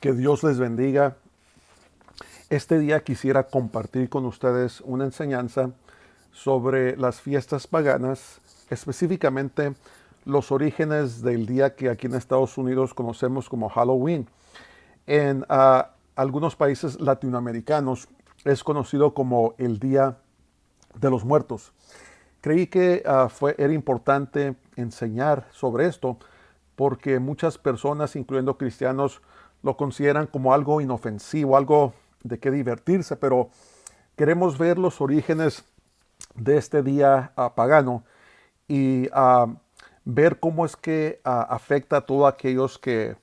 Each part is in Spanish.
Que Dios les bendiga. Este día quisiera compartir con ustedes una enseñanza sobre las fiestas paganas, específicamente los orígenes del día que aquí en Estados Unidos conocemos como Halloween. En algunos países latinoamericanos es conocido como el Día de los Muertos. Creí que era importante enseñar sobre esto porque muchas personas, incluyendo cristianos, lo consideran como algo inofensivo, algo de qué divertirse, pero queremos ver los orígenes de este día pagano y ver cómo es que afecta a todos aquellos que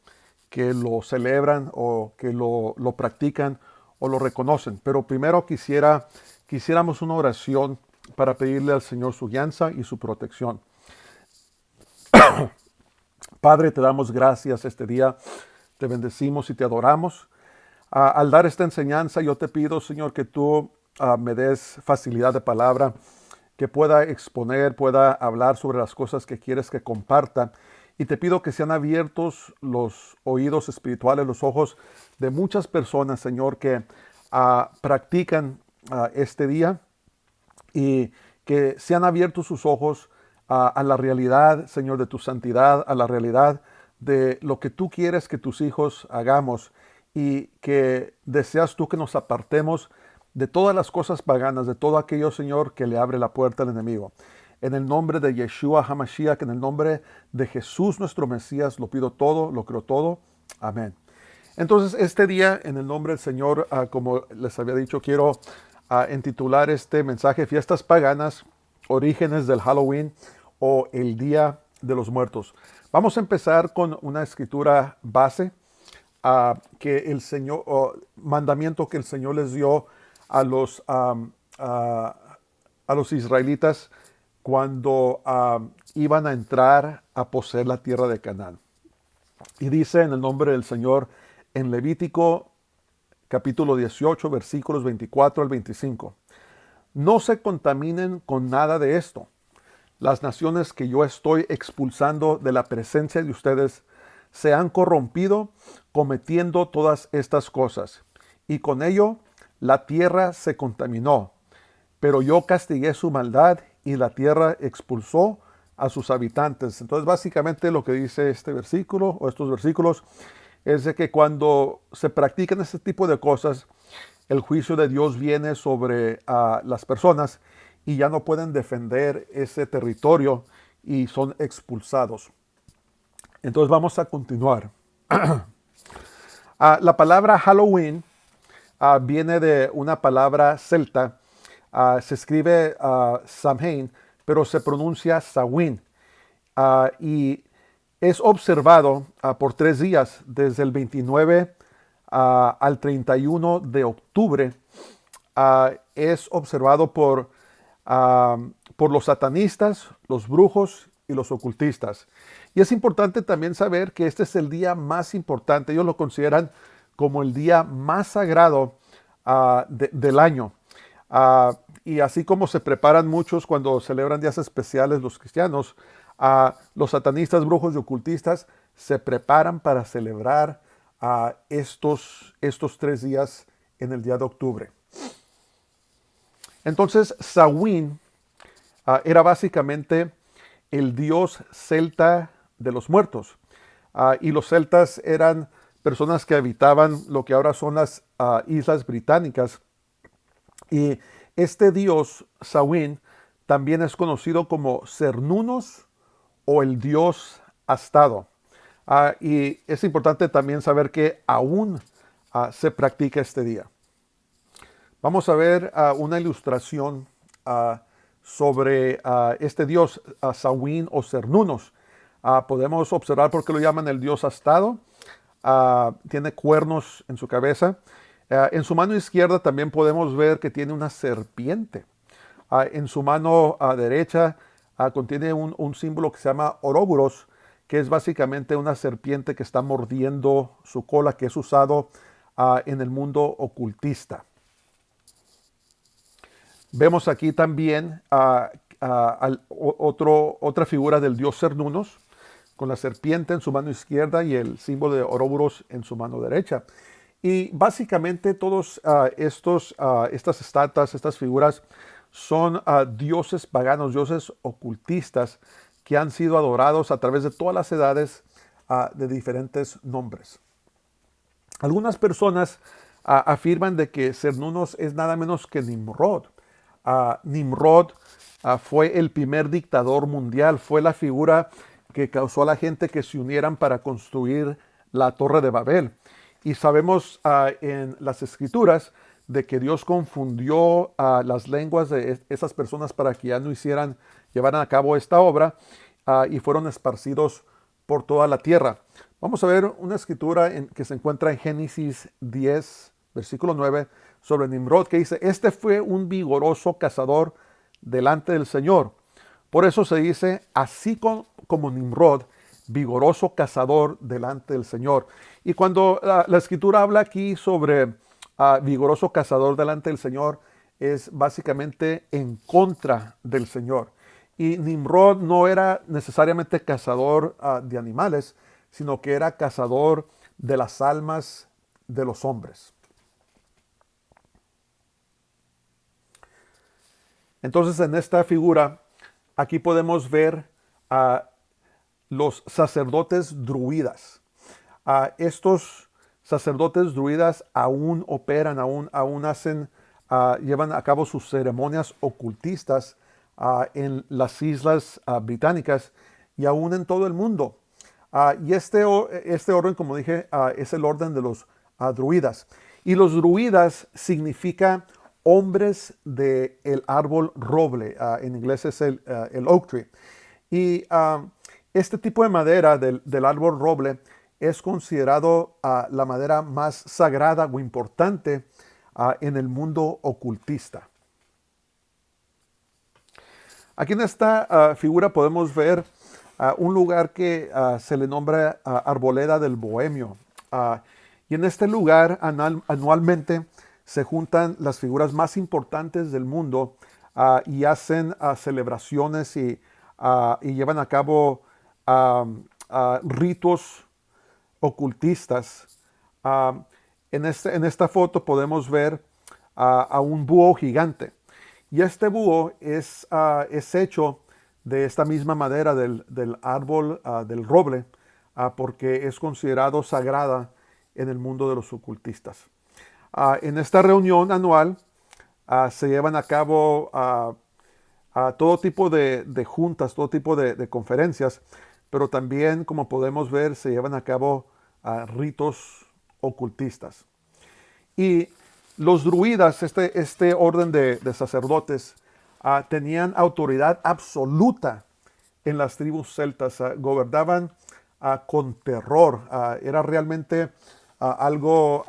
lo celebran o que lo practican o lo reconocen. Pero primero quisiéramos una oración para pedirle al Señor su guianza y su protección. Padre, te damos gracias este día, te bendecimos y te adoramos. Al dar esta enseñanza, yo te pido, Señor, que tú me des facilidad de palabra, que pueda exponer, pueda hablar sobre las cosas que quieres que comparta. Y te pido que sean abiertos los oídos espirituales, los ojos de muchas personas, Señor, que practican este día y que sean abiertos sus ojos a la realidad, Señor, de tu santidad, a la realidad de lo que tú quieres que tus hijos hagamos y que deseas tú que nos apartemos de todas las cosas paganas, de todo aquello, Señor, que le abre la puerta al enemigo. En el nombre de Yeshua HaMashiach, en el nombre de Jesús nuestro Mesías, lo pido todo, lo creo todo. Amén. Entonces, este día, en el nombre del Señor, como les había dicho, quiero intitular este mensaje Fiestas Paganas, Orígenes del Halloween o el Día de los Muertos. Vamos a empezar con una escritura base que el Señor, mandamiento que el Señor les dio a a los israelitas cuando iban a entrar a poseer la tierra de Canaán. Y dice en el nombre del Señor en Levítico capítulo 18, versículos 24 al 25. No se contaminen con nada de esto. Las naciones que yo estoy expulsando de la presencia de ustedes se han corrompido cometiendo todas estas cosas. Y con ello la tierra se contaminó. Pero yo castigué su maldad y la tierra expulsó a sus habitantes. Entonces básicamente lo que dice este versículo o estos versículos es de que cuando se practican este tipo de cosas, el juicio de Dios viene sobre las personas y ya no pueden defender ese territorio y son expulsados. Entonces vamos a continuar. La palabra Halloween viene de una palabra celta. Se escribe Samhain, pero se pronuncia Samhain. Y es observado por 3 días, desde el 29 al 31 de octubre. Es observado por los satanistas, los brujos y los ocultistas. Y es importante también saber que este es el día más importante. Ellos lo consideran como el día más sagrado del año. Y así como se preparan muchos cuando celebran días especiales los cristianos, los satanistas, brujos y ocultistas se preparan para celebrar estos 3 días en el día de octubre. Entonces, Samhain era básicamente el dios celta de los muertos. Y los celtas eran personas que habitaban lo que ahora son las islas británicas. Y este dios, Samhain, también es conocido como Cernunnos o el dios astado. Y es importante también saber que aún se practica este día. Vamos a ver una ilustración sobre este dios, Samhain o Cernunnos. Podemos observar por qué lo llaman el dios astado. Tiene cuernos en su cabeza. En su mano izquierda también podemos ver que tiene una serpiente. En su mano derecha contiene un símbolo que se llama Ouroboros, que es básicamente una serpiente que está mordiendo su cola, que es usado en el mundo ocultista. Vemos aquí también otra figura del dios Cernunnos. con la serpiente en su mano izquierda y el símbolo de Ouroboros en su mano derecha. Y básicamente todos estas estatuas, estas figuras, son dioses paganos, dioses ocultistas que han sido adorados a través de todas las edades de diferentes nombres. Algunas personas afirman de que Cernunnos es nada menos que Nimrod. Nimrod fue el primer dictador mundial, fue la figura que causó a la gente que se unieran para construir la Torre de Babel. Y sabemos en las escrituras de que Dios confundió las lenguas de esas personas para que ya no llevaran a cabo esta obra y fueron esparcidos por toda la tierra. Vamos a ver una escritura que se encuentra en Génesis 10, versículo 9, sobre Nimrod, que dice: este fue un vigoroso cazador delante del Señor. Por eso se dice, así como Nimrod, vigoroso cazador delante del Señor. Y cuando la escritura habla aquí sobre vigoroso cazador delante del Señor, es básicamente en contra del Señor. Y Nimrod no era necesariamente cazador de animales, sino que era cazador de las almas de los hombres. Entonces, en esta figura, aquí podemos ver a los sacerdotes druidas. Estos sacerdotes druidas aún operan, aún hacen, llevan a cabo sus ceremonias ocultistas en las islas británicas y aún en todo el mundo. Y este orden, como dije, es el orden de los druidas. Y los druidas significa hombres del árbol roble. En inglés es el oak tree. Y este tipo de madera del árbol roble es considerado la madera más sagrada o importante en el mundo ocultista. Aquí en esta figura podemos ver un lugar que se le nombra Arboleda del Bohemio. Y en este lugar anualmente se juntan las figuras más importantes del mundo y hacen celebraciones y llevan a cabo ritos ocultistas. En esta foto podemos ver a un búho gigante. Y este búho es hecho de esta misma madera del árbol del roble, porque es considerado sagrada en el mundo de los ocultistas. En esta reunión anual se llevan a cabo todo tipo de juntas, todo tipo de conferencias, pero también, como podemos ver, se llevan a cabo ritos ocultistas. Y los druidas, este orden de sacerdotes, tenían autoridad absoluta en las tribus celtas, gobernaban con terror. Era realmente algo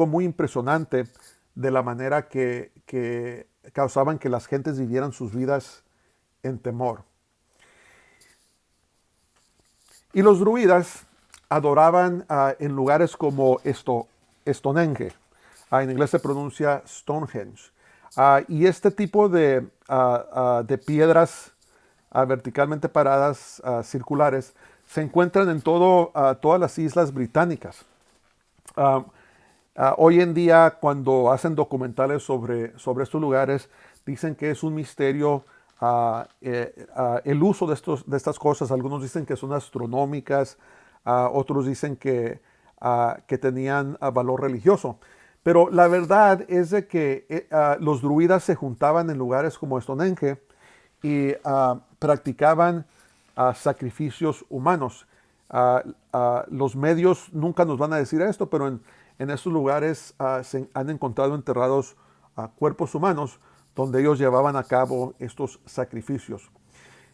muy impresionante de la manera que causaban que las gentes vivieran sus vidas en temor. Y los druidas adoraban en lugares como Stonehenge. En inglés se pronuncia Stonehenge. Y este tipo de piedras verticalmente paradas, circulares, se encuentran en todas las islas británicas. Hoy en día, cuando hacen documentales sobre estos lugares, dicen que es un misterio el uso de estas cosas. Algunos dicen que son astronómicas, otros dicen que tenían valor religioso. Pero la verdad es de que los druidas se juntaban en lugares como Stonehenge y practicaban sacrificios humanos. Los medios nunca nos van a decir esto, pero en estos lugares se han encontrado enterrados cuerpos humanos donde ellos llevaban a cabo estos sacrificios.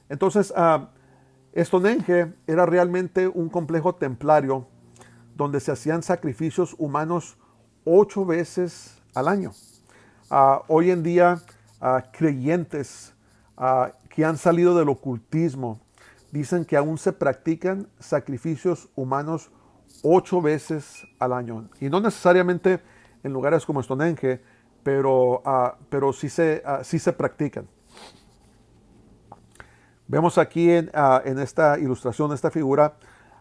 Entonces, Stonehenge era realmente un complejo templario donde se hacían sacrificios humanos 8 veces al año. Hoy en día, creyentes que han salido del ocultismo dicen que aún se practican sacrificios humanos 8 veces al año. Y no necesariamente en lugares como Stonehenge, pero sí se practican. Vemos aquí en esta ilustración, esta figura,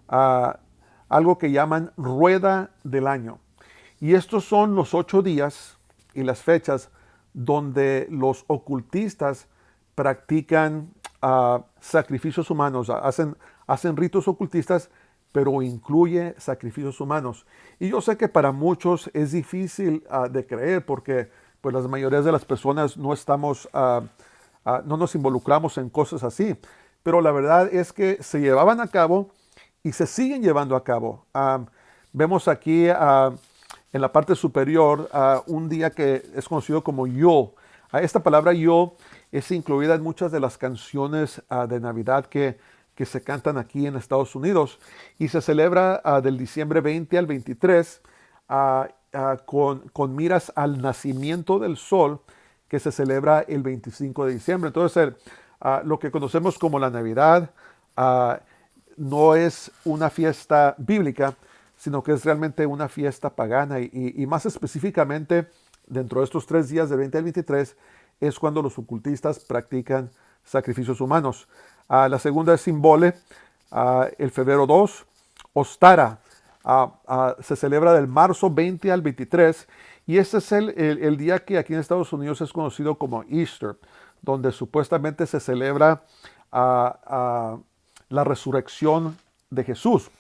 ah, algo que llaman rueda del año. Y estos son los 8 días y las fechas donde los ocultistas practican sacrificios humanos, hacen ritos ocultistas, pero incluye sacrificios humanos. Y yo sé que para muchos es difícil de creer porque pues las mayorías de las personas no estamos, no nos involucramos en cosas así. Pero la verdad es que se llevaban a cabo y se siguen llevando a cabo. Vemos aquí en la parte superior un día que es conocido como Yule. Esta palabra Yule es incluida en muchas de las canciones de Navidad que se cantan aquí en Estados Unidos y se celebra del diciembre 20 al 23 con miras al nacimiento del sol que se celebra el 25 de diciembre. Entonces, lo que conocemos como la Navidad no es una fiesta bíblica, sino que es realmente una fiesta pagana y más específicamente dentro de estos 3 días del 20 al 23 es cuando los ocultistas practican sacrificios humanos. La segunda es Simbole, el febrero 2, Ostara, se celebra del marzo 20 al 23 y este es el día que aquí en Estados Unidos es conocido como Easter, donde supuestamente se celebra la resurrección de Jesús.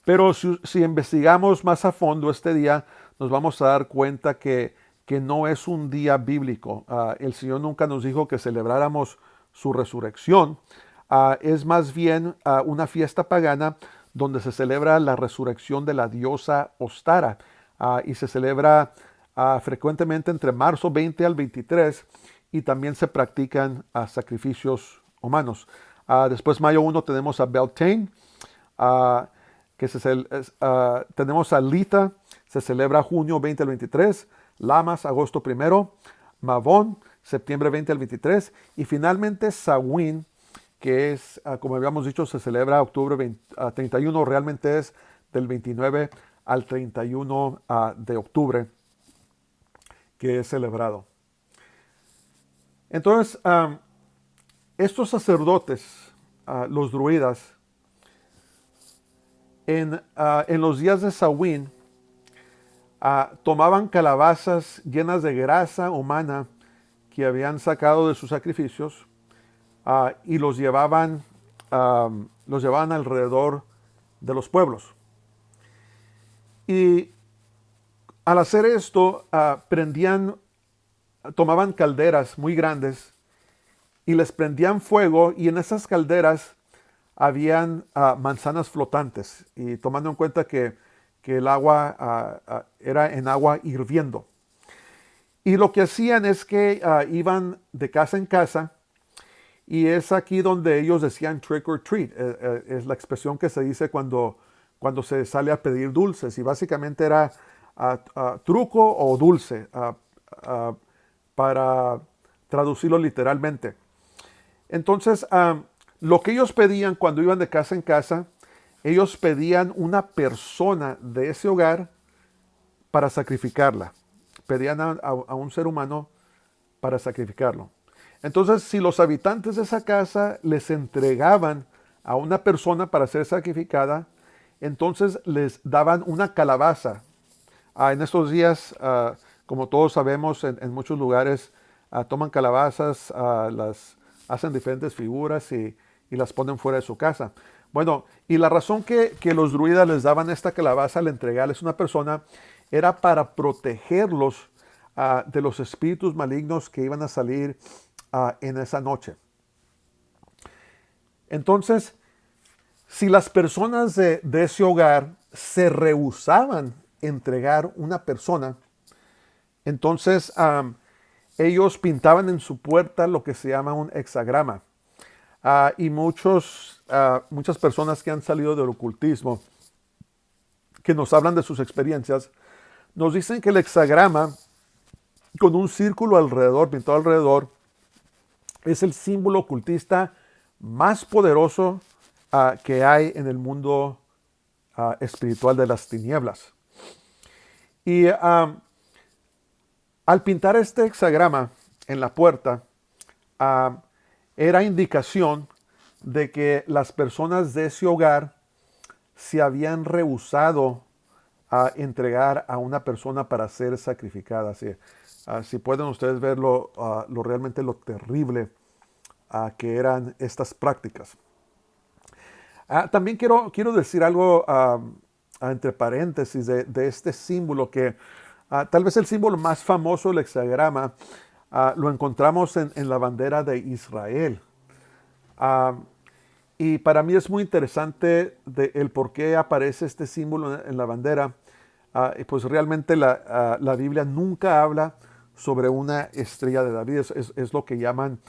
Pero si investigamos más a fondo este día, nos vamos a dar cuenta que no es un día bíblico. El Señor nunca nos dijo que celebráramos su resurrección. Es más bien una fiesta pagana donde se celebra la resurrección de la diosa Ostara. Y se celebra frecuentemente entre marzo 20 al 23 y también se practican sacrificios humanos. Después, mayo 1, tenemos a Beltane. Tenemos a Lita, se celebra junio 20 al 23, Lamas, agosto 1, Mavón, septiembre 20 al 23, y finalmente Samhain, que es, como habíamos dicho, se celebra octubre 31, realmente es del 29 al 31 de octubre, que es celebrado. Entonces, estos sacerdotes, los druidas, en los días de Samhain, tomaban calabazas llenas de grasa humana que habían sacado de sus sacrificios y los llevaban alrededor de los pueblos. Y al hacer esto, tomaban calderas muy grandes y les prendían fuego y en esas calderas habían manzanas flotantes y tomando en cuenta que el agua era en agua hirviendo. Y lo que hacían es que iban de casa en casa y es aquí donde ellos decían trick or treat. Es la expresión que se dice cuando se sale a pedir dulces y básicamente era truco o dulce para traducirlo literalmente. Entonces, lo que ellos pedían cuando iban de casa en casa, ellos pedían una persona de ese hogar para sacrificarla. Pedían a un ser humano para sacrificarlo. Entonces, si los habitantes de esa casa les entregaban a una persona para ser sacrificada, entonces les daban una calabaza. En estos días, como todos sabemos, en muchos lugares toman calabazas, las hacen diferentes figuras y las ponen fuera de su casa. Bueno, y la razón que los druidas les daban esta calabaza al entregarles a una persona era para protegerlos de los espíritus malignos que iban a salir en esa noche. Entonces, si las personas de ese hogar se rehusaban a entregar una persona, entonces ellos pintaban en su puerta lo que se llama un hexagrama. Y muchas personas que han salido del ocultismo, que nos hablan de sus experiencias, nos dicen que el hexagrama, con un círculo alrededor, pintado alrededor, es el símbolo ocultista más poderoso que hay en el mundo espiritual de las tinieblas. Y al pintar este hexagrama en la puerta, era indicación de que las personas de ese hogar se habían rehusado a entregar a una persona para ser sacrificada. Si pueden ustedes ver realmente lo terrible que eran estas prácticas. También quiero decir algo entre paréntesis de este símbolo que tal vez el símbolo más famoso, el hexagrama, lo encontramos en la bandera de Israel. Ah, y para mí es muy interesante el por qué aparece este símbolo en la bandera. Y pues realmente la Biblia nunca habla sobre una estrella de David. Es lo que llaman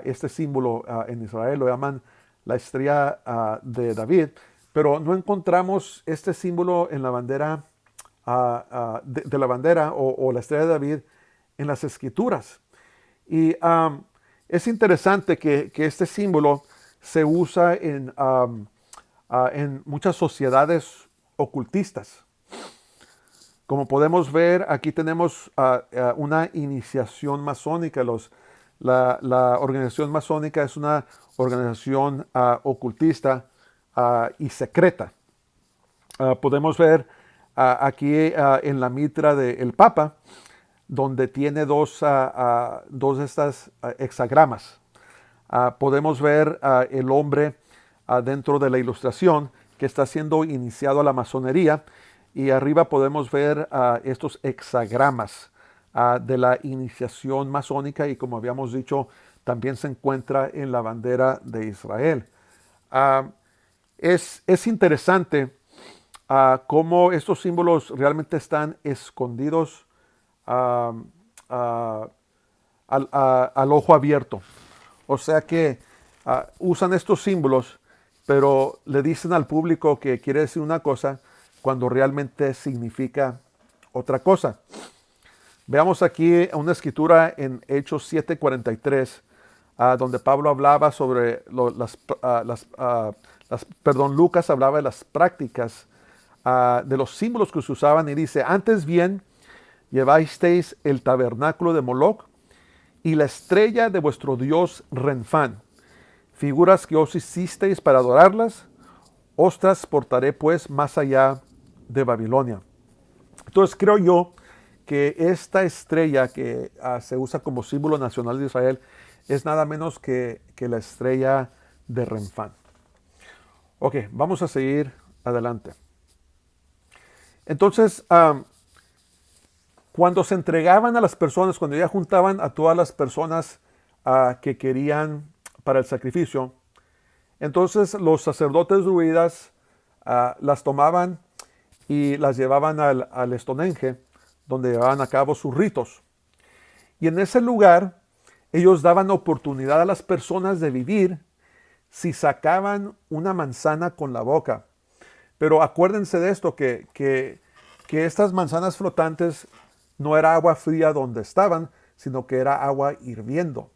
este símbolo en Israel, lo llaman la estrella de David. Pero no encontramos este símbolo en la bandera de la bandera o la estrella de David en las escrituras. Y es interesante que este símbolo se usa en muchas sociedades ocultistas. Como podemos ver, aquí tenemos una iniciación masónica. La organización masónica es una organización ocultista y secreta. Podemos ver aquí en la mitra del Papa, donde tiene dos de estas hexagramas. Podemos ver el hombre dentro de la ilustración que está siendo iniciado a la masonería, y arriba podemos ver estos hexagramas de la iniciación masónica, y como habíamos dicho, también se encuentra en la bandera de Israel. Es interesante cómo estos símbolos realmente están escondidos al ojo abierto. O sea que usan estos símbolos, pero le dicen al público que quiere decir una cosa cuando realmente significa otra cosa. Veamos aquí una escritura en Hechos 7:43, donde Pablo hablaba sobre Lucas hablaba de las prácticas de los símbolos que se usaban, y dice: antes bien, llevasteis el tabernáculo de Moloc y la estrella de vuestro dios Renfán, figuras que os hicisteis para adorarlas, os transportaré pues más allá de Babilonia. Entonces creo yo que esta estrella que se usa como símbolo nacional de Israel es nada menos que la estrella de Renfán. Ok, vamos a seguir adelante. Entonces, cuando se entregaban a las personas, cuando ya juntaban a todas las personas que querían para el sacrificio, entonces los sacerdotes druidas las tomaban y las llevaban al Stonehenge, donde llevaban a cabo sus ritos. Y en ese lugar ellos daban oportunidad a las personas de vivir si sacaban una manzana con la boca. Pero acuérdense de esto, que estas manzanas flotantes no era agua fría donde estaban, sino que era agua hirviendo.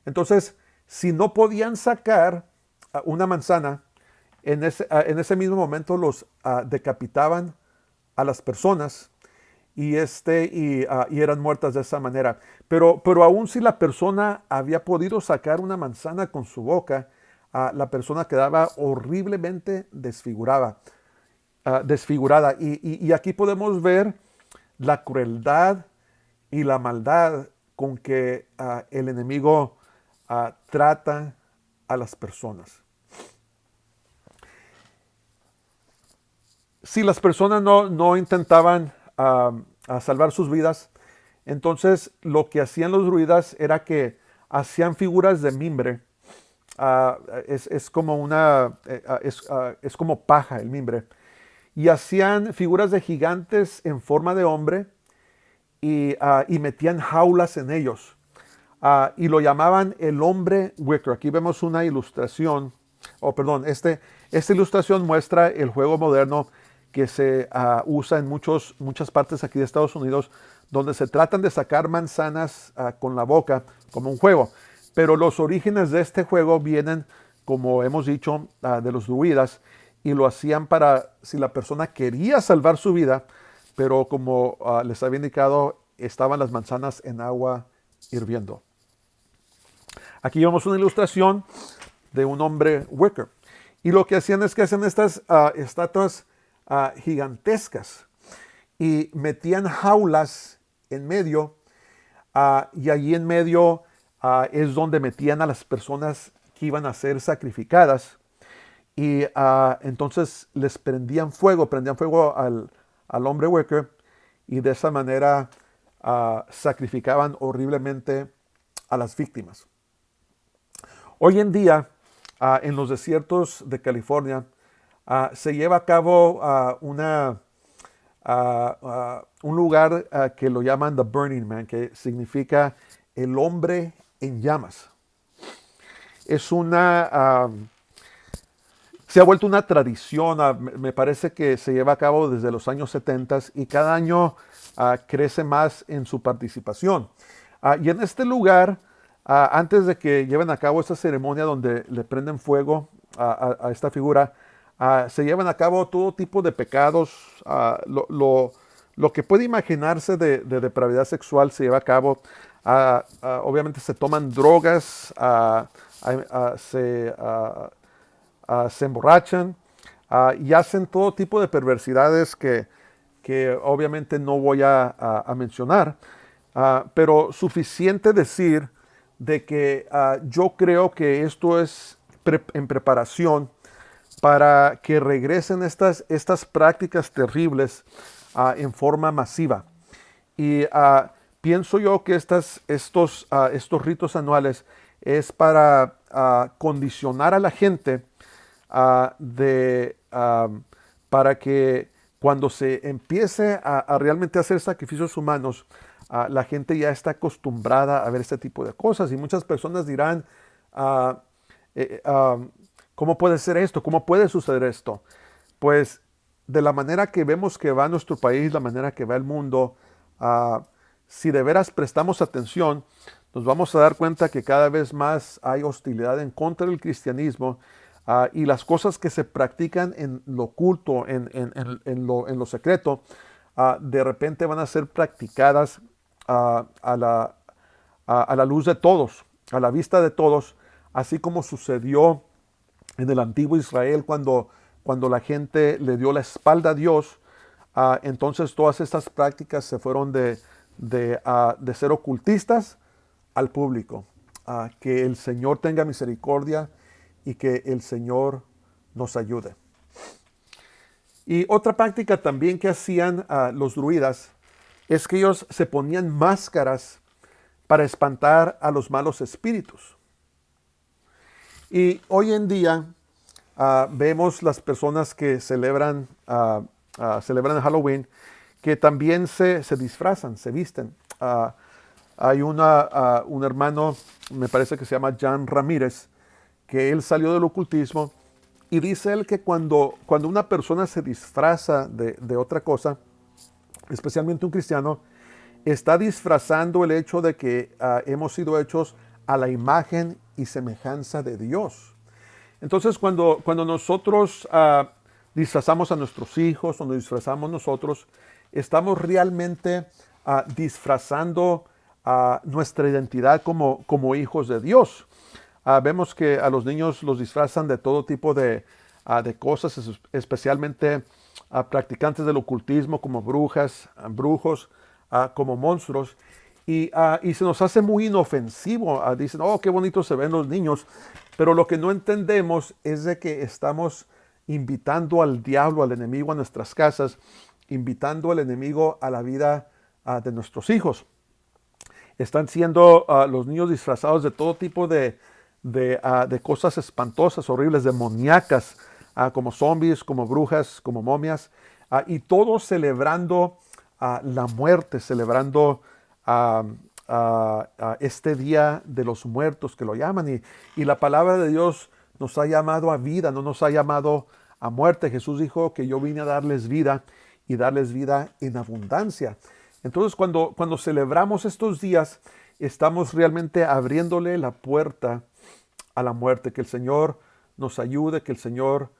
Entonces, si no podían sacar una manzana, en ese mismo momento los decapitaban a las personas y eran muertas de esa manera. Pero aún si la persona había podido sacar una manzana con su boca, la persona quedaba horriblemente desfigurada. Y aquí podemos ver la crueldad y la maldad con que el enemigo trata a las personas. Si las personas no intentaban a salvar sus vidas, entonces lo que hacían los druidas era que hacían figuras de mimbre. Es como paja el mimbre, y hacían figuras de gigantes en forma de hombre y metían jaulas en ellos, y lo llamaban el hombre wicker. Aquí vemos una ilustración, esta ilustración muestra el juego moderno que se usa en muchas partes aquí de Estados Unidos, donde se tratan de sacar manzanas con la boca como un juego. Pero los orígenes de este juego vienen, como hemos dicho, de los druidas, y lo hacían para si la persona quería salvar su vida, pero como les había indicado, estaban las manzanas en agua hirviendo. Aquí vemos una ilustración de un hombre Wicca. Y lo que hacían es que hacían estas estatuas gigantescas y metían jaulas en medio, y allí en medio es donde metían a las personas que iban a ser sacrificadas. Y entonces les prendían fuego al hombre Wicca, y de esa manera sacrificaban horriblemente a las víctimas. Hoy en día, en los desiertos de California, se lleva a cabo un lugar que lo llaman The Burning Man, que significa el hombre en llamas. Se ha vuelto una tradición, me parece que se lleva a cabo desde los años 70 y cada año crece más en su participación. Y en este lugar, antes de que lleven a cabo esta ceremonia donde le prenden fuego a esta figura, se llevan a cabo todo tipo de pecados. Lo que puede imaginarse de depravidad sexual se lleva a cabo. Obviamente se toman drogas, se emborrachan y hacen todo tipo de perversidades que obviamente no voy a mencionar. Pero suficiente decir de que yo creo que esto es en preparación para que regresen estas prácticas terribles en forma masiva. Y pienso yo que estos ritos anuales es para condicionar a la gente para que cuando se empiece a realmente hacer sacrificios humanos, la gente ya está acostumbrada a ver este tipo de cosas. Y muchas personas dirán, ¿cómo puede ser esto? ¿Cómo puede suceder esto? Pues de la manera que vemos que va nuestro país, la manera que va el mundo, si de veras prestamos atención, nos vamos a dar cuenta que cada vez más hay hostilidad en contra del cristianismo, y las cosas que se practican en lo oculto, en lo secreto, de repente van a ser practicadas a la luz de todos, a la vista de todos, así como sucedió en el antiguo Israel cuando la gente le dio la espalda a Dios. Entonces todas estas prácticas se fueron de ser ocultistas al público. Que el Señor tenga misericordia y que el Señor nos ayude. Y otra práctica también que hacían los druidas es que ellos se ponían máscaras para espantar a los malos espíritus. Y hoy en día vemos las personas que celebran Halloween, que también se disfrazan, se visten. Hay un hermano, me parece que se llama Jan Ramírez, que él salió del ocultismo, y dice él que cuando una persona se disfraza de otra cosa, especialmente un cristiano, está disfrazando el hecho de que hemos sido hechos a la imagen y semejanza de Dios. Entonces, cuando nosotros disfrazamos a nuestros hijos, cuando disfrazamos nosotros, estamos realmente disfrazando nuestra identidad como hijos de Dios. Vemos que a los niños los disfrazan de todo tipo de cosas, especialmente practicantes del ocultismo, como brujas, brujos, como monstruos. Y se nos hace muy inofensivo. Dicen, oh, qué bonitos se ven los niños. Pero lo que no entendemos es de que estamos invitando al diablo, al enemigo a nuestras casas, invitando al enemigo a la vida de nuestros hijos. Están siendo los niños disfrazados de todo tipo de cosas espantosas, horribles, demoníacas, como zombies, como brujas, como momias, y todos celebrando la muerte, celebrando este día de los muertos que lo llaman. Y la palabra de Dios nos ha llamado a vida, no nos ha llamado a muerte. Jesús dijo que yo vine a darles vida y darles vida en abundancia. Entonces, cuando celebramos estos días, estamos realmente abriéndole la puerta a la muerte. Que el Señor nos ayude, que el Señor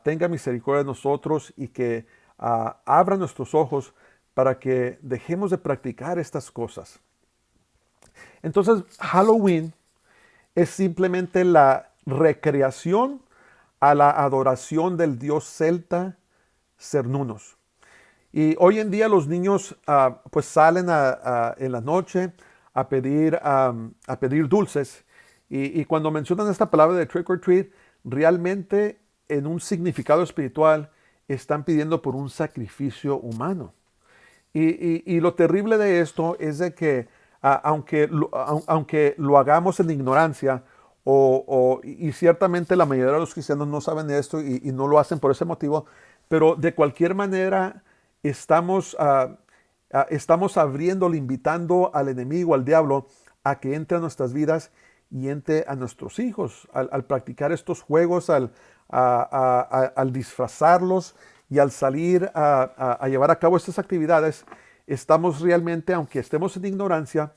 tenga misericordia de nosotros y que abra nuestros ojos para que dejemos de practicar estas cosas. Entonces, Halloween es simplemente la recreación a la adoración del dios celta Cernunnos. Y hoy en día los niños pues salen en la noche a pedir dulces. Y cuando mencionan esta palabra de trick or treat, realmente en un significado espiritual están pidiendo por un sacrificio humano. Y lo terrible de esto es de que aunque lo hagamos en ignorancia, y ciertamente la mayoría de los cristianos no saben esto y no lo hacen por ese motivo, pero de cualquier manera estamos abriéndole, invitando al enemigo, al diablo, a que entre a nuestras vidas y entre a nuestros hijos, al practicar estos juegos, al disfrazarlos y al salir a llevar a cabo estas actividades. Estamos realmente, aunque estemos en ignorancia,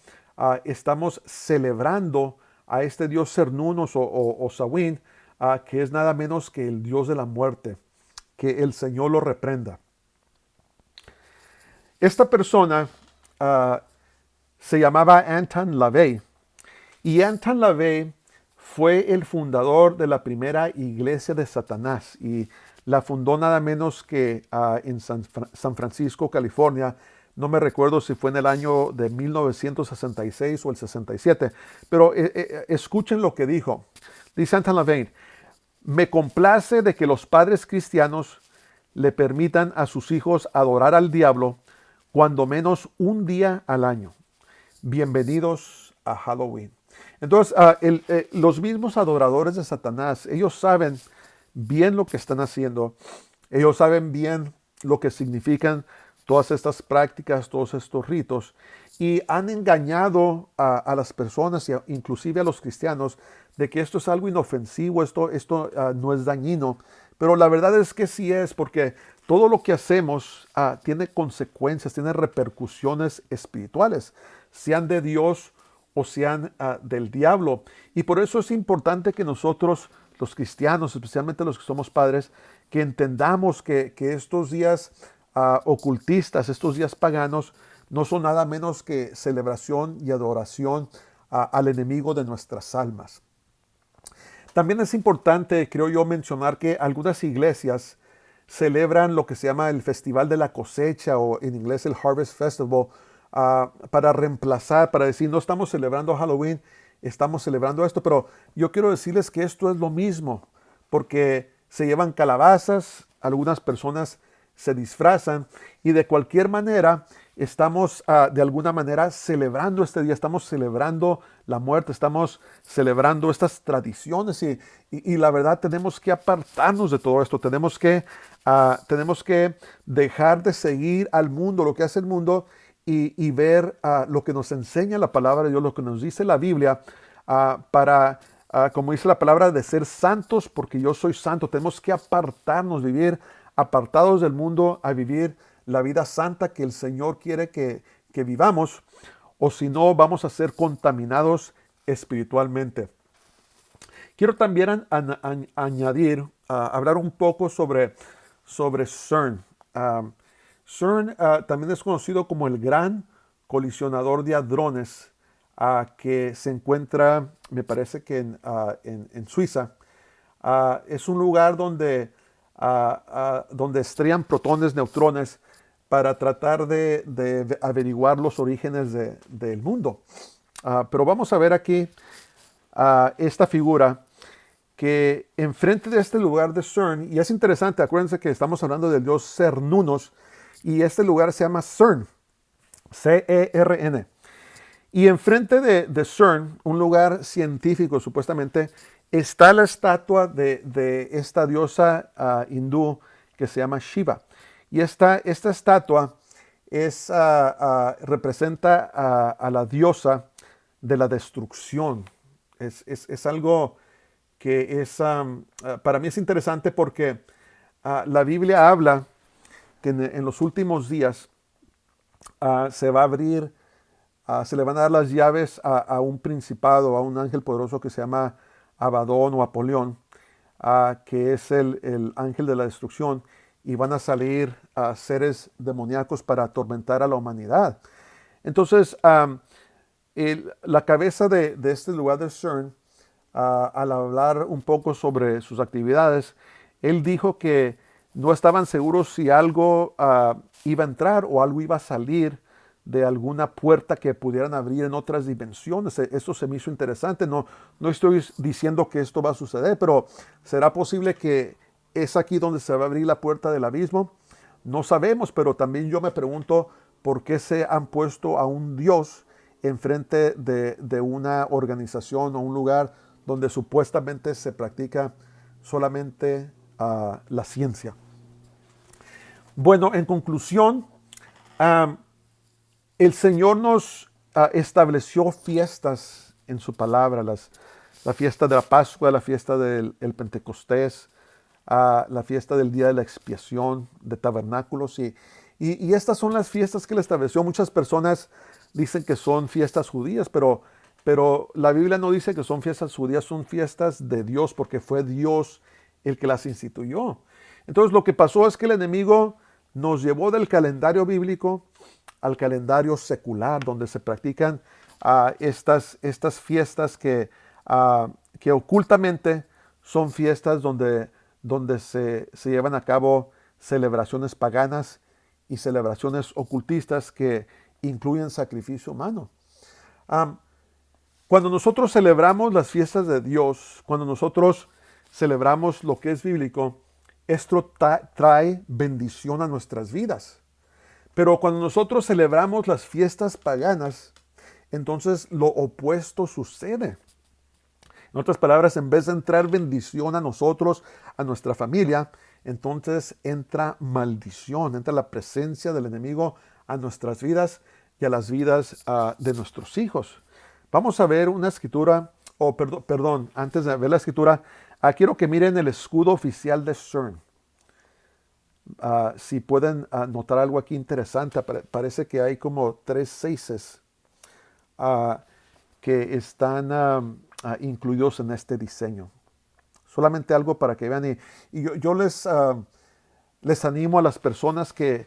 estamos celebrando a este dios Cernunnos o Samhain, que es nada menos que el dios de la muerte. Que el Señor lo reprenda. Esta persona se llamaba Anton LaVey, y Anton LaVey fue el fundador de la primera iglesia de Satanás, y la fundó nada menos que en San Francisco, California. No me recuerdo si fue en el año de 1966 o el 67, pero escuchen lo que dijo. Dice Anton LaVey: me complace de que los padres cristianos le permitan a sus hijos adorar al diablo cuando menos un día al año. Bienvenidos a Halloween. Entonces, los mismos adoradores de Satanás, ellos saben bien lo que están haciendo. Ellos saben bien lo que significan todas estas prácticas, todos estos ritos. Y han engañado a las personas, inclusive a los cristianos, de que esto es algo inofensivo, esto no es dañino. Pero la verdad es que sí es, porque todo lo que hacemos tiene consecuencias, tiene repercusiones espirituales, sean de Dios o sean del diablo. Y por eso es importante que nosotros, los cristianos, especialmente los que somos padres, que entendamos que estos días ocultistas, estos días paganos, no son nada menos que celebración y adoración al enemigo de nuestras almas. También es importante, creo yo, mencionar que algunas iglesias celebran lo que se llama el Festival de la Cosecha, o en inglés el Harvest Festival, para reemplazar, para decir, no estamos celebrando Halloween, estamos celebrando esto. Pero yo quiero decirles que esto es lo mismo, porque se llevan calabazas, algunas personas se disfrazan, y de cualquier manera estamos de alguna manera celebrando este día, estamos celebrando la muerte, estamos celebrando estas tradiciones, y la verdad tenemos que apartarnos de todo esto, tenemos que dejar de seguir al mundo, lo que hace el mundo, y ver lo que nos enseña la palabra de Dios, lo que nos dice la Biblia, como dice la palabra, de ser santos porque yo soy santo. Tenemos que apartarnos, vivir apartados del mundo, a vivir la vida santa que el Señor quiere que vivamos, o si no vamos a ser contaminados espiritualmente. Quiero también añadir, hablar un poco sobre CERN. CERN también es conocido como el Gran Colisionador de Hadrones, que se encuentra, me parece que en Suiza. Es un lugar donde estrellan protones, neutrones, para tratar de averiguar los orígenes del mundo. Pero vamos a ver aquí esta figura que enfrente de este lugar de CERN, y es interesante, acuérdense que estamos hablando del dios Cernunnos, y este lugar se llama CERN, CERN. Y enfrente de CERN, un lugar científico supuestamente, está la estatua de esta diosa hindú que se llama Shiva. Y esta estatua representa a la diosa de la destrucción. Es algo que para mí es interesante, porque la Biblia habla que en los últimos días se va a abrir, se le van a dar las llaves a un principado, a un ángel poderoso que se llama Abadón o Apolión, que es el ángel de la destrucción, y van a salir seres demoníacos para atormentar a la humanidad. Entonces, la cabeza de este lugar de CERN al hablar un poco sobre sus actividades, él dijo que no estaban seguros si algo iba a entrar o algo iba a salir de alguna puerta que pudieran abrir en otras dimensiones. Esto se me hizo interesante. No estoy diciendo que esto va a suceder, pero ¿será posible que es aquí donde se va a abrir la puerta del abismo? No sabemos, pero también yo me pregunto por qué se han puesto a un Dios enfrente de una organización o un lugar donde supuestamente se practica solamente la ciencia. Bueno, en conclusión, um, el Señor nos estableció fiestas en su palabra, la fiesta de la Pascua, la fiesta del el Pentecostés, la fiesta del Día de la Expiación, de Tabernáculos. Y estas son las fiestas que Él estableció. Muchas personas dicen que son fiestas judías, pero la Biblia no dice que son fiestas judías, son fiestas de Dios, porque fue Dios el que las instituyó. Entonces lo que pasó es que el enemigo nos llevó del calendario bíblico al calendario secular, donde se practican estas fiestas que ocultamente son fiestas donde se llevan a cabo celebraciones paganas y celebraciones ocultistas que incluyen sacrificio humano. Cuando nosotros celebramos las fiestas de Dios, cuando nosotros celebramos lo que es bíblico, esto trae bendición a nuestras vidas. Pero cuando nosotros celebramos las fiestas paganas, entonces lo opuesto sucede. En otras palabras, en vez de entrar bendición a nosotros, a nuestra familia, entonces entra maldición, entra la presencia del enemigo a nuestras vidas y a las vidas de nuestros hijos. Vamos a ver una escritura, perdón, antes de ver la escritura, quiero que miren el escudo oficial de CERN. Si pueden notar algo aquí interesante, parece que hay como 3 seises que están incluidos en este diseño. Solamente algo para que vean. Y yo les animo a las personas que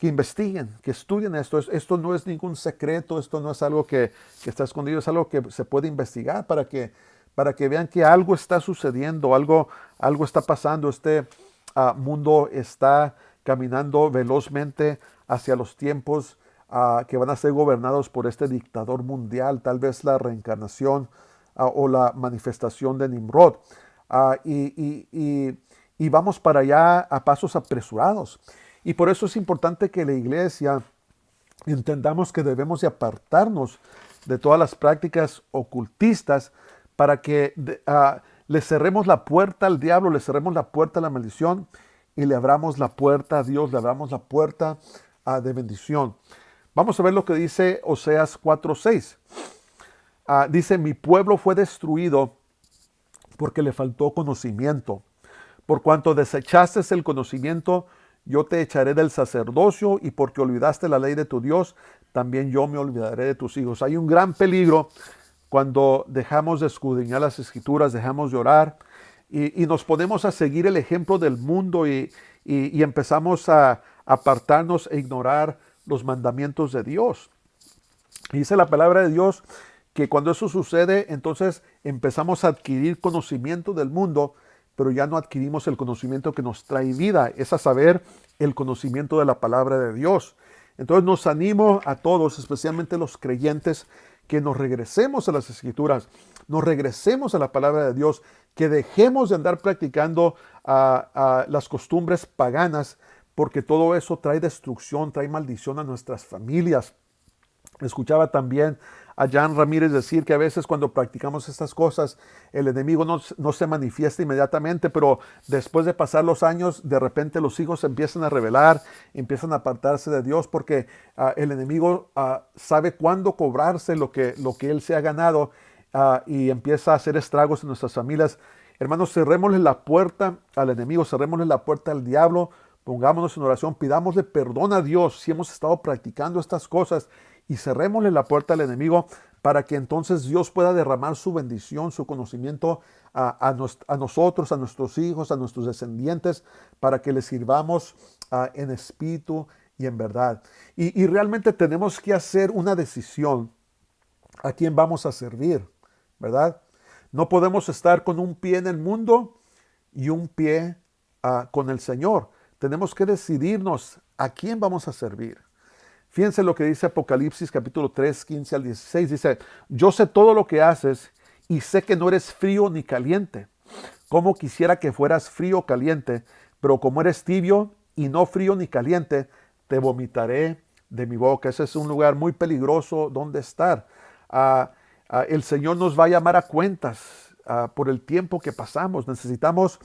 investiguen, que estudien esto. Esto no es ningún secreto, esto no es algo que está escondido, es algo que se puede investigar para que vean que algo está sucediendo, algo está pasando. Este mundo está caminando velozmente hacia los tiempos que van a ser gobernados por este dictador mundial, tal vez la reencarnación o la manifestación de Nimrod. Y vamos para allá a pasos apresurados. Y por eso es importante que la iglesia entendamos que debemos de apartarnos de todas las prácticas ocultistas para que le cerremos la puerta al diablo, le cerremos la puerta a la maldición y le abramos la puerta a Dios, le abramos la puerta de bendición. Vamos a ver lo que dice Oseas 4:6. Dice, mi pueblo fue destruido porque le faltó conocimiento. Por cuanto desechaste el conocimiento, yo te echaré del sacerdocio, y porque olvidaste la ley de tu Dios, también yo me olvidaré de tus hijos. Hay un gran peligro cuando dejamos de escudriñar las escrituras, dejamos de orar y nos ponemos a seguir el ejemplo del mundo y empezamos a apartarnos e ignorar los mandamientos de Dios. Y dice la palabra de Dios que cuando eso sucede, entonces empezamos a adquirir conocimiento del mundo, pero ya no adquirimos el conocimiento que nos trae vida, es a saber, el conocimiento de la palabra de Dios. Entonces nos animo a todos, especialmente los creyentes, que nos regresemos a las escrituras, nos regresemos a la palabra de Dios, que dejemos de andar practicando las costumbres paganas, porque todo eso trae destrucción, trae maldición a nuestras familias. Escuchaba también a Jan Ramírez decir que a veces cuando practicamos estas cosas, el enemigo no se manifiesta inmediatamente, pero después de pasar los años, de repente los hijos empiezan a rebelar, empiezan a apartarse de Dios, porque el enemigo sabe cuándo cobrarse lo que él se ha ganado y empieza a hacer estragos en nuestras familias. Hermanos, cerrémosle la puerta al enemigo, cerrémosle la puerta al diablo, pongámonos en oración, pidámosle perdón a Dios si hemos estado practicando estas cosas y cerrémosle la puerta al enemigo para que entonces Dios pueda derramar su bendición, su conocimiento a nosotros, a nuestros hijos, a nuestros descendientes, para que les sirvamos en espíritu y en verdad. Y realmente tenemos que hacer una decisión a quién vamos a servir, ¿verdad? No podemos estar con un pie en el mundo y un pie con el Señor. Tenemos que decidirnos a quién vamos a servir. Fíjense lo que dice Apocalipsis capítulo 3, 15 al 16. Dice, yo sé todo lo que haces y sé que no eres frío ni caliente. Como quisiera que fueras frío o caliente, pero como eres tibio y no frío ni caliente, te vomitaré de mi boca. Ese es un lugar muy peligroso donde estar. El Señor nos va a llamar a cuentas por el tiempo que pasamos. Necesitamos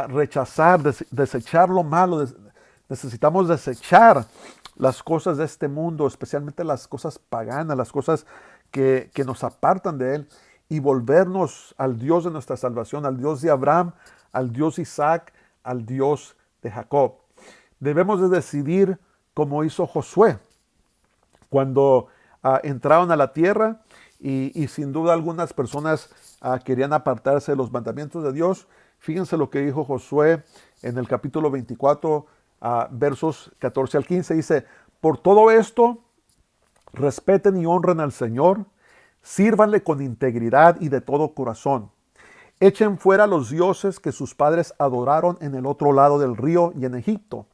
rechazar, desechar lo malo. Necesitamos desechar las cosas de este mundo, especialmente las cosas paganas, las cosas que nos apartan de Él, y volvernos al Dios de nuestra salvación, al Dios de Abraham, al Dios de Isaac, al Dios de Jacob. Debemos de decidir como hizo Josué cuando entraron a la tierra y sin duda algunas personas querían apartarse de los mandamientos de Dios. Fíjense lo que dijo Josué en el capítulo 24, versos 14 al 15. Dice, por todo esto, respeten y honren al Señor, sírvanle con integridad y de todo corazón. Echen fuera los dioses que sus padres adoraron en el otro lado del río y en Egipto,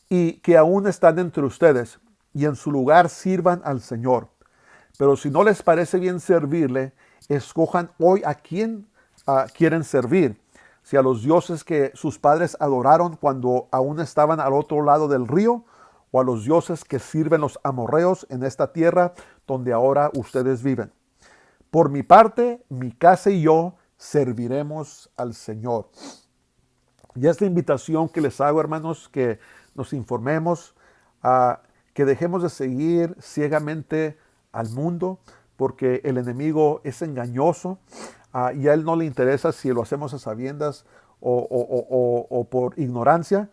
y que aún están entre ustedes, y en su lugar sirvan al Señor. Pero si no les parece bien servirle, escojan hoy a quién quieren servir. Si a los dioses que sus padres adoraron cuando aún estaban al otro lado del río, o a los dioses que sirven los amorreos en esta tierra donde ahora ustedes viven. Por mi parte, mi casa y yo serviremos al Señor. Y esta invitación que les hago, hermanos, que nos informemos, que dejemos de seguir ciegamente al mundo, porque el enemigo es engañoso y a él no le interesa si lo hacemos a sabiendas o por ignorancia,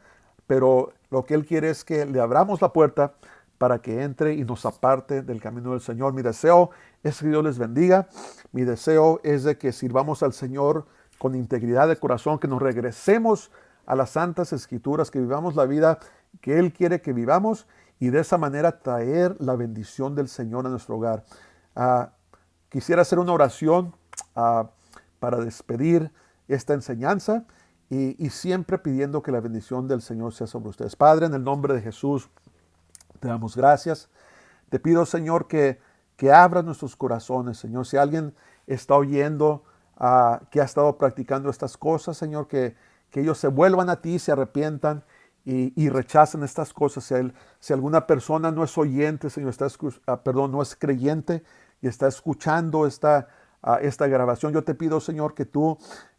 pero lo que él quiere es que le abramos la puerta para que entre y nos aparte del camino del Señor. Mi deseo es que Dios les bendiga. Mi deseo es de que sirvamos al Señor con integridad de corazón, que nos regresemos a las santas escrituras, que vivamos la vida que Él quiere que vivamos y de esa manera traer la bendición del Señor a nuestro hogar. Quisiera hacer una oración para despedir esta enseñanza y siempre pidiendo que la bendición del Señor sea sobre ustedes. Padre, en el nombre de Jesús, te damos gracias. Te pido, Señor, que abras nuestros corazones, Señor. Si alguien está oyendo, que ha estado practicando estas cosas, Señor, que ellos se vuelvan a ti, se arrepientan y rechacen estas cosas. Si alguna persona no es oyente, Señor, no es creyente y está escuchando esta grabación, yo te pido, Señor, que tú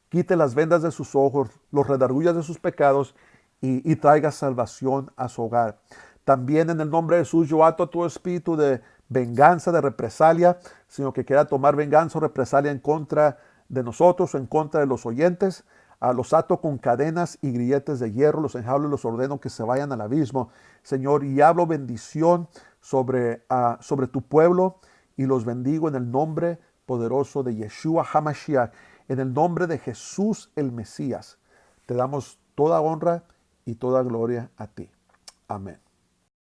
quite las vendas de sus ojos, los redargullas de sus pecados y traigas salvación a su hogar. También en el nombre de Jesús yo ato a tu espíritu de venganza, de represalia, sino que quiera tomar venganza o represalia en contra de nosotros o en contra de los oyentes. Los ato con cadenas y grilletes de hierro, los enjaulo y los ordeno que se vayan al abismo, Señor, y hablo bendición sobre tu pueblo y los bendigo en el nombre poderoso de Yeshua HaMashiach, en el nombre de Jesús el Mesías. Te damos toda honra y toda gloria a ti. Amén.